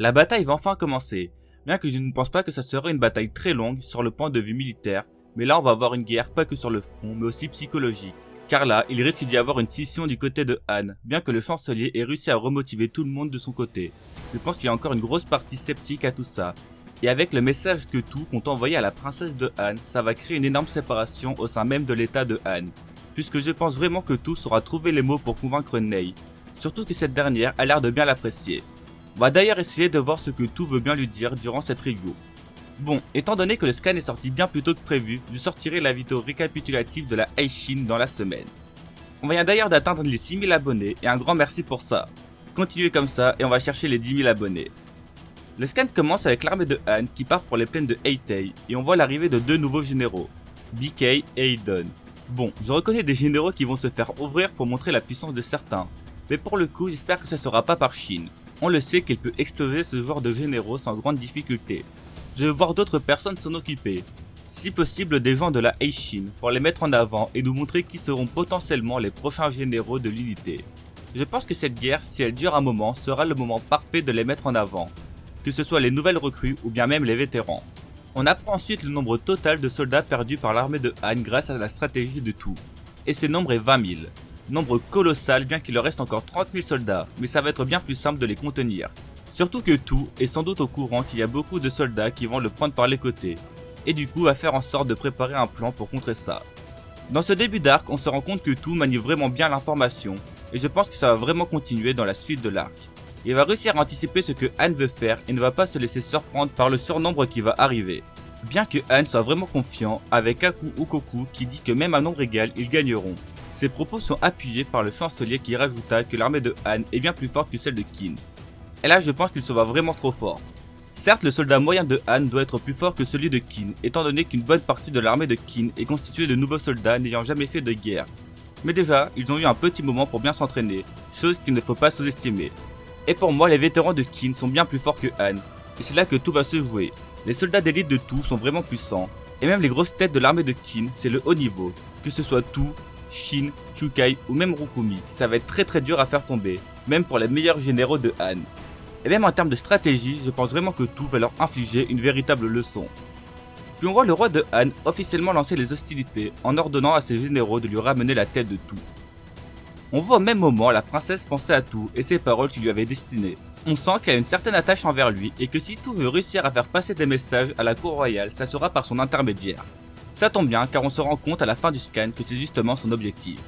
La bataille va enfin commencer, bien que je ne pense pas que ça sera une bataille très longue sur le point de vue militaire, mais là on va avoir une guerre pas que sur le front, mais aussi psychologique. Car là, il risque d'y avoir une scission du côté de Han, bien que le chancelier ait réussi à remotiver tout le monde de son côté. Je pense qu'il y a encore une grosse partie sceptique à tout ça. Et avec le message que tout compte envoyer à la princesse de Han, ça va créer une énorme séparation au sein même de l'état de Han. Puisque je pense vraiment que tout saura trouver les mots pour convaincre Ney. Surtout que cette dernière a l'air de bien l'apprécier. On va d'ailleurs essayer de voir ce que tout veut bien lui dire durant cette review. Bon, étant donné que le scan est sorti bien plus tôt que prévu, je sortirai la vidéo récapitulative de la Aishin dans la semaine. On vient d'ailleurs d'atteindre les 6000 abonnés et un grand merci pour ça. Continuez comme ça et on va chercher les 10 000 abonnés. Le scan commence avec l'armée de Han qui part pour les plaines de Heitei et on voit l'arrivée de deux nouveaux généraux, BK et Aiden. Bon, je reconnais des généraux qui vont se faire ouvrir pour montrer la puissance de certains, mais pour le coup j'espère que ça sera pas par Shin. On le sait qu'il peut exploser ce genre de généraux sans grande difficulté. Je veux voir d'autres personnes s'en occuper, si possible des gens de la Aishin, pour les mettre en avant et nous montrer qui seront potentiellement les prochains généraux de l'unité. Je pense que cette guerre, si elle dure un moment, sera le moment parfait de les mettre en avant, que ce soit les nouvelles recrues ou bien même les vétérans. On apprend ensuite le nombre total de soldats perdus par l'armée de Han grâce à la stratégie de tout, et ce nombre est 20 000. Nombre colossal bien qu'il leur reste encore 30 000 soldats, mais ça va être bien plus simple de les contenir. Surtout que tout est sans doute au courant qu'il y a beaucoup de soldats qui vont le prendre par les côtés, et du coup va faire en sorte de préparer un plan pour contrer ça. Dans ce début d'arc, on se rend compte que tout manie vraiment bien l'information, et je pense que ça va vraiment continuer dans la suite de l'arc. Il va réussir à anticiper ce que Han veut faire et ne va pas se laisser surprendre par le surnombre qui va arriver. Bien que Han soit vraiment confiant avec Kaku Ukoku qui dit que même à nombre égal, ils gagneront. Ces propos sont appuyés par le chancelier qui rajouta que l'armée de Han est bien plus forte que celle de Qin. Et là je pense qu'il se voit vraiment trop fort. Certes, le soldat moyen de Han doit être plus fort que celui de Qin, étant donné qu'une bonne partie de l'armée de Qin est constituée de nouveaux soldats n'ayant jamais fait de guerre. Mais déjà, ils ont eu un petit moment pour bien s'entraîner, chose qu'il ne faut pas sous-estimer. Et pour moi, les vétérans de Qin sont bien plus forts que Han, et c'est là que tout va se jouer. Les soldats d'élite de tout sont vraiment puissants, et même les grosses têtes de l'armée de Qin, c'est le haut niveau, que ce soit Tu, Shin, Kyukai ou même Rukumi, ça va être très dur à faire tomber, même pour les meilleurs généraux de Han. Et même en termes de stratégie, je pense vraiment que tout va leur infliger une véritable leçon. Puis on voit le roi de Han officiellement lancer les hostilités en ordonnant à ses généraux de lui ramener la tête de tout. On voit au même moment la princesse penser à tout et ses paroles qu'il lui avait destinées. On sent qu'elle a une certaine attache envers lui et que si tout veut réussir à faire passer des messages à la cour royale, ça sera par son intermédiaire. Ça tombe bien car on se rend compte à la fin du scan que c'est justement son objectif.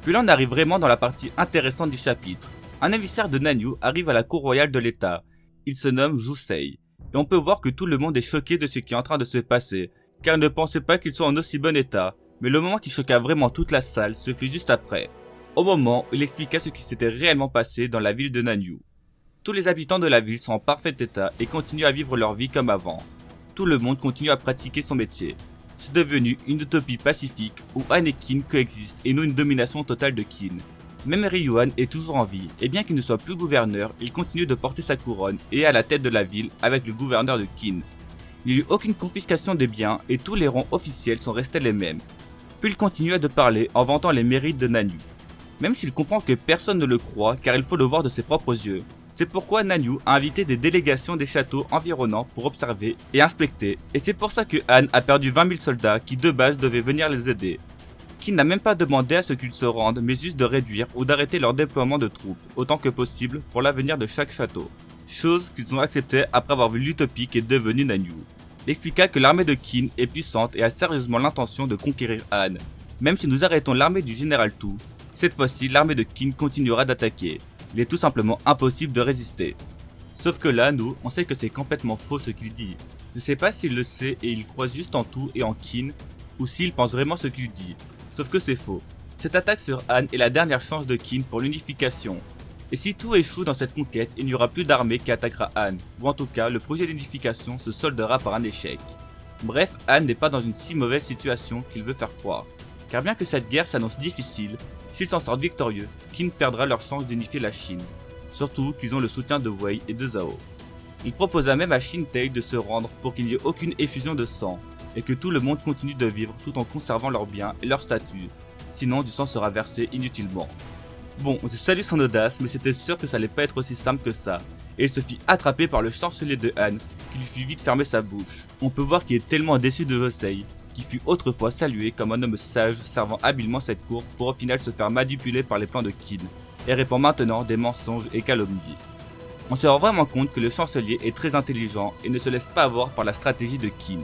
Puis là on arrive vraiment dans la partie intéressante du chapitre. Un émissaire de Nanyu arrive à la cour royale de l'état. Il se nomme Jusei. Et on peut voir que tout le monde est choqué de ce qui est en train de se passer, car il ne pensait pas qu'il soit en aussi bon état. Mais le moment qui choqua vraiment toute la salle se fait juste après. Au moment où il expliqua ce qui s'était réellement passé dans la ville de Nanyu. Tous les habitants de la ville sont en parfait état et continuent à vivre leur vie comme avant. Tout le monde continue à pratiquer son métier. C'est devenu une utopie pacifique où Han et Qin coexistent et non une domination totale de Qin. Même Ryuan est toujours en vie et bien qu'il ne soit plus gouverneur, il continue de porter sa couronne et est à la tête de la ville avec le gouverneur de Qin. Il n'y a eu aucune confiscation des biens et tous les rangs officiels sont restés les mêmes. Puis il continua de parler en vantant les mérites de Nanyu. Même s'il comprend que personne ne le croit car il faut le voir de ses propres yeux. C'est pourquoi Nanyu a invité des délégations des châteaux environnants pour observer et inspecter, et c'est pour ça que Han a perdu 20 000 soldats qui de base devaient venir les aider. Qin n'a même pas demandé à ce qu'ils se rendent, mais juste de réduire ou d'arrêter leur déploiement de troupes, autant que possible pour l'avenir de chaque château. Chose qu'ils ont accepté après avoir vu l'utopie qui est devenue Nanyu. Il expliqua que l'armée de Qin est puissante et a sérieusement l'intention de conquérir Han. Même si nous arrêtons l'armée du général Tu, cette fois-ci l'armée de Qin continuera d'attaquer. Il est tout simplement impossible de résister. Sauf que là, nous, on sait que c'est complètement faux ce qu'il dit. Je sais pas s'il le sait et il croit juste en tout et en Qin, ou s'il pense vraiment ce qu'il dit. Sauf que c'est faux. Cette attaque sur Han est la dernière chance de Qin pour l'unification. Et si tout échoue dans cette conquête, il n'y aura plus d'armée qui attaquera Han, ou en tout cas, le projet d'unification se soldera par un échec. Bref, Han n'est pas dans une si mauvaise situation qu'il veut faire croire. Car bien que cette guerre s'annonce difficile, s'ils s'en sortent victorieux, Qin perdra leur chance d'unifier la Chine. Surtout qu'ils ont le soutien de Wei et de Zhao. Il proposa même à Shin-Tae de se rendre pour qu'il n'y ait aucune effusion de sang, et que tout le monde continue de vivre tout en conservant leurs biens et leur statut, sinon du sang sera versé inutilement. Bon, je salue son audace, mais c'était sûr que ça allait pas être aussi simple que ça, et il se fit attraper par le chancelier de Han qui lui fit vite fermer sa bouche. On peut voir qu'il est tellement déçu de Josei, qui fut autrefois salué comme un homme sage servant habilement cette cour pour au final se faire manipuler par les plans de Qin, et répand maintenant des mensonges et calomnies. On se rend vraiment compte que le chancelier est très intelligent et ne se laisse pas avoir par la stratégie de Qin.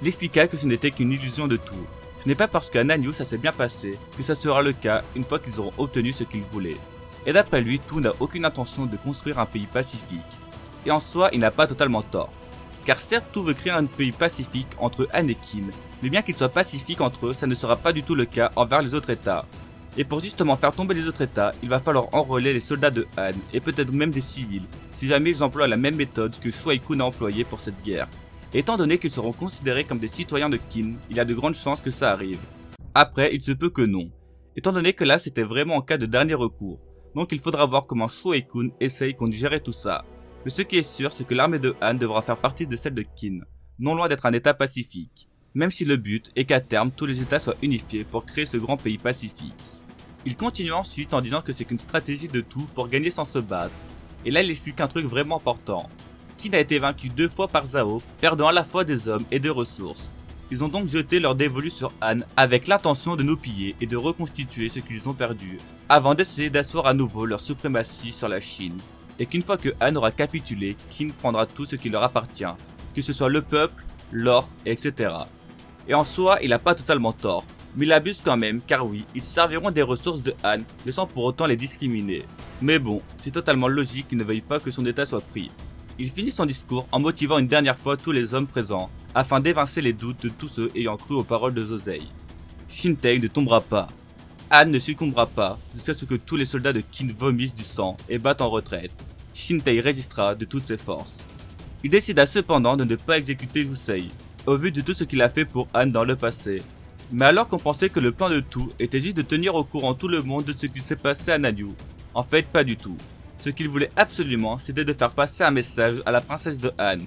Il expliqua que ce n'était qu'une illusion de tout. Ce n'est pas parce qu'à Nanyue ça s'est bien passé que ça sera le cas une fois qu'ils auront obtenu ce qu'ils voulaient. Et d'après lui, tout n'a aucune intention de construire un pays pacifique. Et en soi, il n'a pas totalement tort. Car certes, tout veut créer un pays pacifique entre Han et Qin, mais bien qu'ils soient pacifiques entre eux, ça ne sera pas du tout le cas envers les autres États. Et pour justement faire tomber les autres États, il va falloir enrôler les soldats de Han, et peut-être même des civils, si jamais ils emploient la même méthode que Shuai Kun a employée pour cette guerre. Étant donné qu'ils seront considérés comme des citoyens de Qin, il y a de grandes chances que ça arrive. Après, il se peut que non, étant donné que là c'était vraiment en cas de dernier recours, donc il faudra voir comment Shuai Kun essaye qu'on gérer tout ça. Mais ce qui est sûr, c'est que l'armée de Han devra faire partie de celle de Qin, non loin d'être un état pacifique, même si le but est qu'à terme tous les états soient unifiés pour créer ce grand pays pacifique. Il continue ensuite en disant que c'est qu'une stratégie de tout pour gagner sans se battre, et là il explique un truc vraiment important. Qin a été vaincu 2 fois par Zhao, perdant à la fois des hommes et des ressources. Ils ont donc jeté leur dévolu sur Han avec l'intention de nous piller et de reconstituer ce qu'ils ont perdu, avant d'essayer d'asseoir à nouveau leur suprématie sur la Chine. Et qu'une fois que Han aura capitulé, Qin prendra tout ce qui leur appartient, que ce soit le peuple, l'or, etc. Et en soi, il n'a pas totalement tort, mais il abuse quand même, car oui, ils serviront des ressources de Han, mais sans pour autant les discriminer. Mais bon, c'est totalement logique qu'il ne veuille pas que son état soit pris. Il finit son discours en motivant une dernière fois tous les hommes présents, afin d'évincer les doutes de tous ceux ayant cru aux paroles de Josei. Shintei ne tombera pas. Han ne succombera pas, jusqu'à ce que tous les soldats de Qin vomissent du sang et battent en retraite. Shintei résistera de toutes ses forces. Il décida cependant de ne pas exécuter Josei, au vu de tout ce qu'il a fait pour Han dans le passé. Mais alors qu'on pensait que le plan de tout était juste de tenir au courant tout le monde de ce qui s'est passé à Nanyue, en fait pas du tout. Ce qu'il voulait absolument, c'était de faire passer un message à la princesse de Han.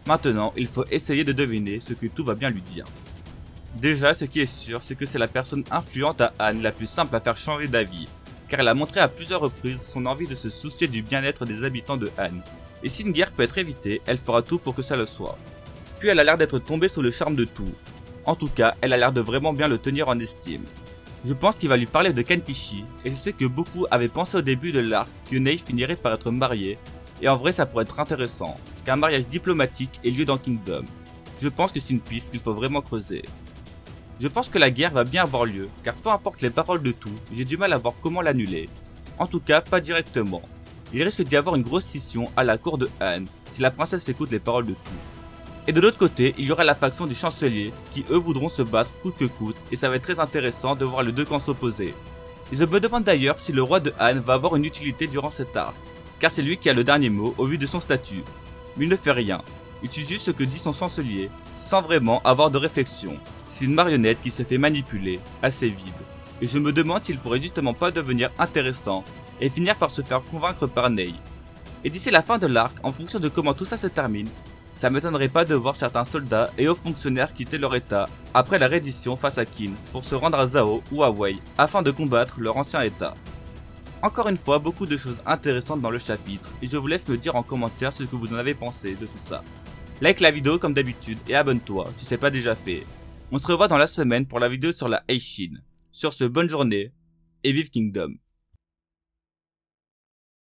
Maintenant, il faut essayer de deviner ce que tout va bien lui dire. Déjà, ce qui est sûr, c'est que c'est la personne influente à Han la plus simple à faire changer d'avis, car elle a montré à plusieurs reprises son envie de se soucier du bien-être des habitants de Han. Et si une guerre peut être évitée, elle fera tout pour que ça le soit. Puis elle a l'air d'être tombée sous le charme de tout. En tout cas, elle a l'air de vraiment bien le tenir en estime. Je pense qu'il va lui parler de Kankishi, et je sais que beaucoup avaient pensé au début de l'arc que Nei finirait par être marié, et en vrai ça pourrait être intéressant, qu'un mariage diplomatique ait lieu dans Kingdom. Je pense que c'est une piste qu'il faut vraiment creuser. Je pense que la guerre va bien avoir lieu, car peu importe les paroles de tout, j'ai du mal à voir comment l'annuler. En tout cas, pas directement. Il risque d'y avoir une grosse scission à la cour de Han, si la princesse écoute les paroles de tout. Et de l'autre côté, il y aura la faction du chancelier, qui eux voudront se battre coûte que coûte, et ça va être très intéressant de voir les deux camps s'opposer. Et je me demande d'ailleurs si le roi de Han va avoir une utilité durant cet arc, car c'est lui qui a le dernier mot au vu de son statut. Mais il ne fait rien, il suit juste ce que dit son chancelier, sans vraiment avoir de réflexion. C'est une marionnette qui se fait manipuler, assez vide. Et je me demande s'il pourrait justement pas devenir intéressant, et finir par se faire convaincre par Nei. Et d'ici la fin de l'arc, en fonction de comment tout ça se termine, ça m'étonnerait pas de voir certains soldats et hauts fonctionnaires quitter leur état après la reddition face à Qin pour se rendre à Zhao ou à Wei afin de combattre leur ancien état. Encore une fois, beaucoup de choses intéressantes dans le chapitre et je vous laisse me dire en commentaire ce que vous en avez pensé de tout ça. Like la vidéo comme d'habitude et abonne-toi si c'est pas déjà fait. On se revoit dans la semaine pour la vidéo sur la Eishin. Sur ce, bonne journée et vive Kingdom.